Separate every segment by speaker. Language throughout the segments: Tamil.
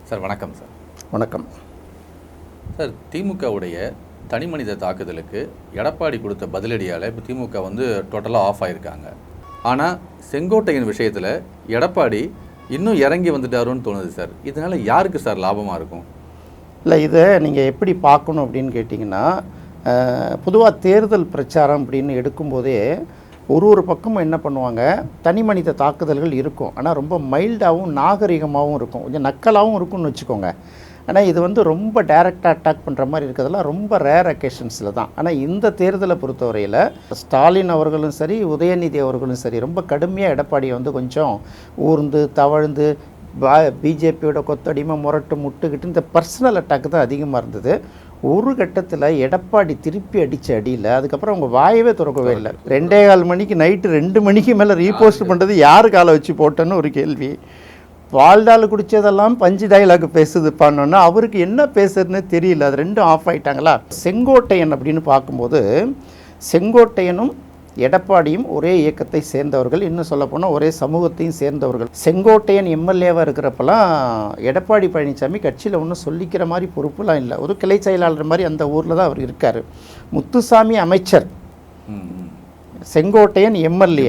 Speaker 1: சார் வணக்கம் சார்.
Speaker 2: வணக்கம்
Speaker 1: சார், திமுகவுடைய தனிமனித தாக்குதலுக்கு எடப்பாடி கொடுத்த பதிலடியால் இப்போ திமுக டோட்டலாக ஆஃப் ஆகியிருக்காங்க. ஆனால் செங்கோட்டையின் விஷயத்தில் எடப்பாடி இன்னும் இறங்கி வந்துட்டாருன்னு தோணுது சார். இதனால் யாருக்கு சார் லாபமாக இருக்கும்?
Speaker 2: இல்லை, இதை நீங்கள் எப்படி பார்க்கணும் அப்படின்னு கேட்டிங்கன்னா, பொதுவாக தேர்தல் பிரச்சாரம் அப்படின்னு எடுக்கும்போதே ஒரு பக்கமும் என்ன பண்ணுவாங்க, தனி மனித தாக்குதல்கள் இருக்கும். ஆனால் ரொம்ப மைல்டாகவும் நாகரிகமாகவும் இருக்கும், கொஞ்சம் நக்கலாகவும் இருக்கும்னு வச்சுக்கோங்க. ஆனால் இது ரொம்ப டைரெக்டாக அட்டாக் பண்ணுற மாதிரி இருக்கிறதெல்லாம் ரொம்ப ரேர் அக்கேஷன்ஸில் தான். ஆனால் இந்த தேர்தலை பொறுத்தவரையில் ஸ்டாலின் அவர்களும் சரி, உதயநிதி அவர்களும் சரி, ரொம்ப கடுமையாக எடப்பாடியை கொஞ்சம் ஊர்ந்து தவழ்ந்து பிஜேபியோட கொத்தடிமை முரட்டு முட்டுக்கிட்டு இந்த பர்சனல் அட்டாக் தான் அதிகமாக இருந்தது. ஒரு கட்டத்தில் எடப்பாடி திருப்பி அடித்த அடியில் அதுக்கப்புறம் அவங்க வாயவே திறக்கவே இல்லை. 2:15 மணிக்கு நைட்டு 2 மணிக்கு மேலே ரீபோஸ்ட் பண்ணுறது யார் காலை வச்சு போட்டேன்னு ஒரு கேள்வி. வாழ்டால் குடித்ததெல்லாம் பஞ்சு டைலாக் பேசுது பண்ணோன்னா அவருக்கு என்ன பேசுறதுன்னு தெரியல. அது ரெண்டும் ஆஃப் ஆகிட்டாங்களா. செங்கோட்டையன் அப்படின்னு பார்க்கும்போது செங்கோட்டையனும் எடப்பாடியும் ஒரே இயக்கத்தை சேர்ந்தவர்கள், இன்னும் சொல்லப்போனால் ஒரே சமூகத்தையும் சேர்ந்தவர்கள். செங்கோட்டையன் எம்எல்ஏவாக இருக்கிறப்பெல்லாம் எடப்பாடி பழனிசாமி கட்சியில் ஒன்றும் சொல்லிக்கிற மாதிரி பொறுப்புலாம் இல்லை, ஒரு கிளை செயலாளர் மாதிரி அந்த ஊரில் தான் அவர் இருக்கார். முத்துசாமி அமைச்சர், செங்கோட்டையன் எம்எல்ஏ.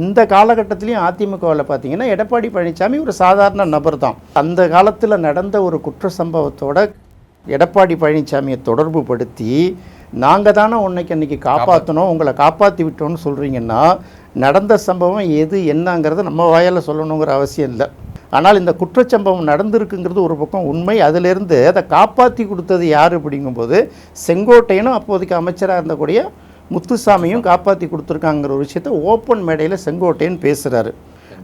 Speaker 2: இந்த காலகட்டத்திலையும் அதிமுகவில் பார்த்தீங்கன்னா எடப்பாடி பழனிசாமி ஒரு சாதாரண நபர் தான். அந்த காலத்தில் நடந்த ஒரு குற்ற சம்பவத்தோட எடப்பாடி பழனிசாமியை தொடர்பு படுத்தி நாங்கள் தானே அன்றைக்கி காப்பாற்றணும், உங்களை காப்பாற்றி விட்டோன்னு சொல்கிறீங்கன்னா நடந்த சம்பவம் எது என்னங்கிறத நம்ம வாயால் சொல்லணுங்கிற அவசியம் இல்லை. ஆனால் இந்த குற்றச்சம்பவம் நடந்திருக்குங்கிறது ஒரு பக்கம் உண்மை. அதிலிருந்து அதை காப்பாற்றி கொடுத்தது யார் அப்படிங்கும்போது செங்கோட்டையனும் அப்போதைக்கு அமைச்சராக இருந்தக்கூடிய முத்துசாமியும் காப்பாற்றி கொடுத்துருக்காங்கிற ஒரு விஷயத்தை ஓப்பன் மேடையில் செங்கோட்டையன் பேசுகிறாரு.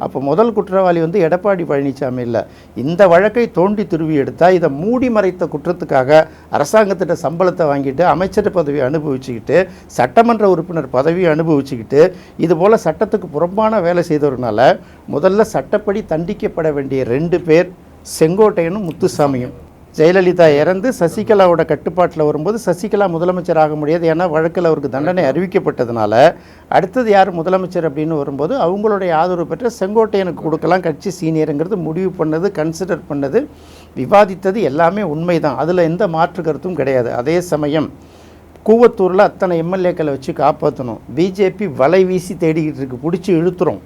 Speaker 2: அப்போ முதல் குற்றவாளி எடப்பாடி பழனிசாமி இல்லை. இந்த வழக்கை தோண்டி துருவி எடுத்தால் இதை மூடி மறைத்த குற்றத்துக்காக அரசாங்கத்திட்ட சம்பளத்தை வாங்கிட்டு அமைச்சர் பதவி அனுபவிச்சுக்கிட்டு சட்டமன்ற உறுப்பினர் பதவியை அனுபவிச்சுக்கிட்டு இதுபோல் சட்டத்துக்கு புறம்பான வேலை செய்தவர்னால முதல்ல சட்டப்படி தண்டிக்கப்பட வேண்டிய 2 பேர் செங்கோட்டையனும் முத்துசாமியும். ஜெயலலிதா இறந்து சசிகலாவோட கட்டுப்பாட்டில் வரும்போது சசிகலா முதலமைச்சர் ஆக முடியாது, ஏன்னா வழக்கில் அவருக்கு தண்டனை அறிவிக்கப்பட்டதுனால. அடுத்தது யார் முதலமைச்சர் அப்படின்னு வரும்போது அவங்களுடைய ஆதரவு பெற்ற செங்கோட்டையனுக்கு கொடுக்கலாம், கட்சி சீனியருங்கிறது முடிவு பண்ணது, கன்சிடர் பண்ணது, விவாதித்தது எல்லாமே உண்மைதான். அதில் எந்த மாற்று கருத்தும் கிடையாது. அதே சமயம் கூவத்தூரில் அத்தனை எம்எல்ஏக்களை வச்சு காப்பாற்றணும், பிஜேபி வலை வீசி தேடிக்கிட்டு இருக்கு, பிடிச்சி இழுத்துரும்.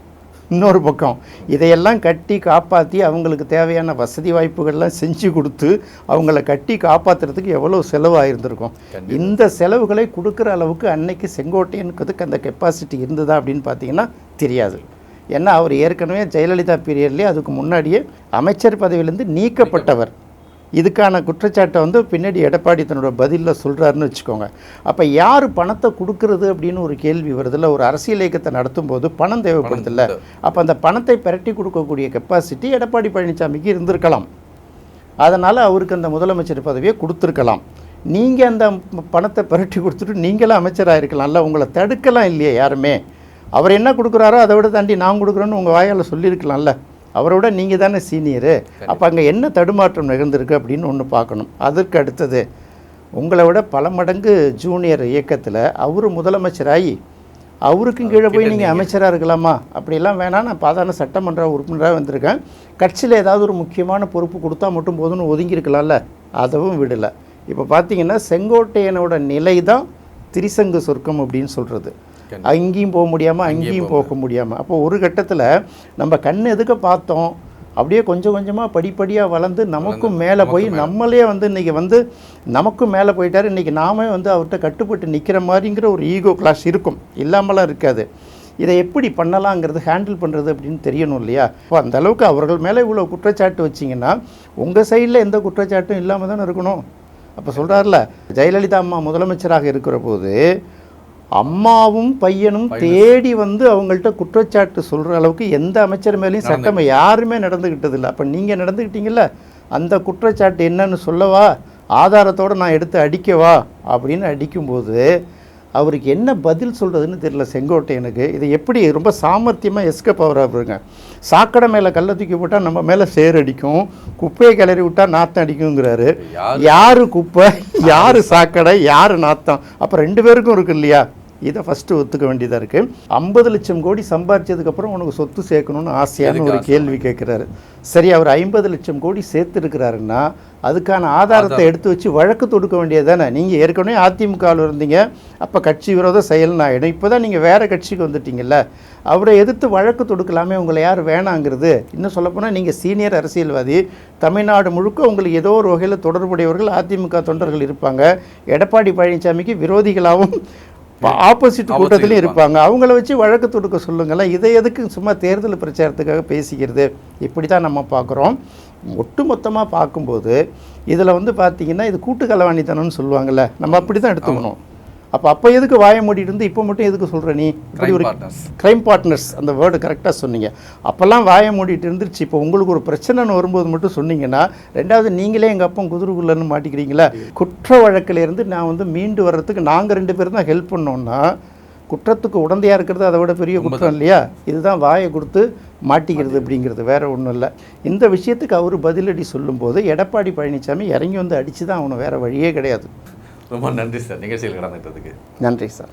Speaker 2: இன்னொரு பக்கம் இதையெல்லாம் கட்டி காப்பாற்றி அவங்களுக்கு தேவையான வசதி வாய்ப்புகள்லாம் செஞ்சு கொடுத்து அவங்கள கட்டி காப்பாற்றுறதுக்கு எவ்வளோ செலவாகிருந்திருக்கும். இந்த செலவுகளை கொடுக்குற அளவுக்கு அன்னைக்கு செங்கோட்டையனுக்கு அந்த கெப்பாசிட்டி இருந்ததா அப்படின்னு பார்த்தீங்கன்னா தெரியாது. ஏன்னா அவர் ஏற்கனவே ஜெயலலிதா பீரியட்லேயே அதுக்கு முன்னாடியே அமைச்சர் பதவியிலேருந்து நீக்கப்பட்டவர். இதுக்கான குற்றச்சாட்டை பின்னாடி எடப்பாடி தன்னோட பதிலில் சொல்கிறாருன்னு வச்சுக்கோங்க. அப்போ யார் பணத்தை கொடுக்கறது அப்படின்னு ஒரு கேள்வி வருதில்ல. ஒரு அரசியல் இயக்கத்தை நடத்தும் போது பணம் தேவைப்படுதில்ல. அப்போ அந்த பணத்தை பிரட்டி கொடுக்கக்கூடிய கெப்பாசிட்டி எடப்பாடி பழனிசாமிக்கு இருந்திருக்கலாம். அதனால் அவருக்கு அந்த முதலமைச்சர் பதவியை கொடுத்துருக்கலாம். நீங்கள் அந்த பணத்தை பிரட்டி கொடுத்துட்டு நீங்களும் அமைச்சராக இருக்கலாம்ல, உங்களை தடுக்கலாம் இல்லையே யாருமே. அவர் என்ன கொடுக்குறாரோ அதை விட தாண்டி நான் கொடுக்குறேன்னு உங்கள் வாயால் சொல்லியிருக்கலாம்ல. அவரோட நீங்கள் தானே சீனியரு. அப்போ அங்கே என்ன தடுமாற்றம் நிகழ்ந்திருக்கு அப்படின்னு ஒன்று பார்க்கணும். அதற்கு அடுத்தது உங்களை விட பல மடங்கு ஜூனியர் இயக்கத்தில் அவர் முதலமைச்சராகி அவருக்கும் கீழே போய் நீங்கள் அமைச்சராக இருக்கலாமா? அப்படிலாம் வேணாம், நான் சாதாரண சட்டமன்ற உறுப்பினராக வந்திருக்கேன், கட்சியில் ஏதாவது ஒரு முக்கியமான பொறுப்பு கொடுத்தா மட்டும் போதும்னு ஒதுங்கியிருக்கலாம்ல. அதுவும் விடலை. இப்போ பார்த்தீங்கன்னா செங்கோட்டையனோட நிலை தான் திரிசங்கு சொர்க்கம் அப்படின்னு சொல்கிறது. அங்கேயும் போக முடியாமல் அங்கேயும் போக முடியாமல். அப்போ ஒரு கட்டத்தில் நம்ம கண் எதுக்க பார்த்தோம், அப்படியே கொஞ்சம் கொஞ்சமாக படிப்படியாக வளர்ந்து நமக்கும் மேலே போய் நம்மளே இன்றைக்கி நமக்கும் மேலே போயிட்டார். இன்றைக்கி நாமே அவர்கிட்ட கட்டுப்பட்டு நிற்கிற மாதிரிங்கிற ஒரு ஈகோ கிளாஸ் இருக்கும், இல்லாமலாம் இருக்காது. இதை எப்படி பண்ணலாங்கிறது, ஹேண்டில் பண்ணுறது அப்படின்னு தெரியணும் இல்லையா? இப்போ அந்த அளவுக்கு அவர்கள் மேலே இவ்வளோ குற்றச்சாட்டு வச்சிங்கன்னா உங்கள் சைடில் எந்த குற்றச்சாட்டும் இல்லாமல் தானே இருக்கணும். அப்போ சொல்கிறார்ல, ஜெயலலிதா அம்மா முதலமைச்சராக இருக்கிற போது அம்மாவும் பையனும் தேடி அவங்கள்ட்ட குற்றச்சாட்டு சொல்கிற அளவுக்கு எந்த அமைச்சர் மேலேயும் சட்டம் யாருமே நடந்துக்கிட்டது இல்லை. அப்போ நீங்கள் நடந்துக்கிட்டீங்கல்ல, அந்த குற்றச்சாட்டு என்னன்னு சொல்லவா, ஆதாரத்தோடு நான் எடுத்து அடிக்கவா அப்படின்னு அடிக்கும்போது அவருக்கு என்ன பதில் சொல்கிறதுன்னு தெரியல செங்கோட்டையனுக்கு. இதை எப்படி ரொம்ப சாமர்த்தியமாக எஸ்கேப் ஆகிறாருங்க. சாக்கடை மேலே கல்லை தூக்கி போட்டால் நம்ம மேலே சேர் அடிக்கும், குப்பையை கிளறி விட்டால் நாற்றம் அடிக்குங்கிறாரு. யார் குப்பை, யார் சாக்கடை, யார் நாத்தம்? அப்போ 2 பேருக்கும் இருக்கு இல்லையா? இதை ஃபஸ்ட்டு ஒத்துக்க வேண்டியதாக இருக்குது. 50 லட்சம் கோடி சம்பாரிச்சதுக்கப்புறம் உனக்கு சொத்து சேர்க்கணும்னு ஆசையான ஒரு கேள்வி கேட்குறாரு. சரி, அவர் 50 லட்சம் கோடி சேர்த்துருக்கிறாருன்னா அதுக்கான ஆதாரத்தை எடுத்து வச்சு வழக்கு தொடுக்க வேண்டியது தானே. நீங்கள் ஏற்கனவே அதிமுகவில் இருந்தீங்க, அப்போ கட்சி விரோத செயல் நான் இப்போ தான் நீங்கள் வேறு கட்சிக்கு வந்துட்டீங்கல்ல, அவரை எதிர்த்து வழக்கு தொடுக்கலாமே, உங்களை யார் வேணாங்கிறது. இன்னும் சொல்லப்போனால் நீங்கள் சீனியர் அரசியல்வாதி, தமிழ்நாடு முழுக்க உங்களுக்கு ஏதோ ஒரு வகையில் தொடர்புடையவர்கள் அதிமுக தொண்டர்கள் இருப்பாங்க. எடப்பாடி பழனிசாமிக்கு விரோதிகளாகவும் ஆப்போசிட் கூட்டத்திலையும் இருப்பாங்க. அவங்கள வச்சு வழக்கு தொடுக்க சொல்லுங்களேன். இதை எதுக்கு சும்மா தேர்தல் பிரச்சாரத்துக்காக பேசிக்கிறது? இப்படி தான் நம்ம பார்க்குறோம். ஒட்டு மொத்தமாக பார்க்கும்போது இதில் வந்து பார்த்திங்கன்னா இது கூட்டு களவாணித்தனம்னு சொல்லுவாங்கள்ல, நம்ம அப்படி தான் எடுத்துக்கணும். அப்போ எதுக்கு வாய மூடிட்டு இருந்து இப்போ மட்டும் எதுக்கு சொல்கிற நீ? இப்படி ஒரு க்ரைம் பார்ட்னர்ஸ், அந்த வேர்டு கரெக்டாக சொன்னீங்க. அப்போல்லாம் வாய மூடிட்டு இருந்துருச்சு. இப்போ உங்களுக்கு ஒரு பிரச்சனைன்னு வரும்போது மட்டும் சொன்னீங்கன்னா, ரெண்டாவது நீங்களே எங்கள் அப்பா குதிரைக்குள்ளன்னு மாட்டிக்கிறீங்களா? குற்ற வழக்கிலேருந்து நான் வந்து மீண்டு வர்றதுக்கு நாங்கள் 2 பேரும் தான் ஹெல்ப் பண்ணோன்னா, குற்றத்துக்கு உடந்தையாக இருக்கிறது அதை விட பெரிய குற்றம் இல்லையா? இதுதான் வாயை கொடுத்து மாட்டிக்கிறது அப்படிங்கிறது, வேறு ஒன்றும் இல்லை. இந்த விஷயத்துக்கு அவர் பதிலடி சொல்லும்போது எடப்பாடி பழனிசாமி இறங்கி வந்து அடித்து தான் அவனை, வேறு வழியே கிடையாது.
Speaker 1: ரொம்ப நன்றி சார், நிகழ்ச்சியில் கலந்துட்டதுக்கு.
Speaker 2: நன்றி சார்.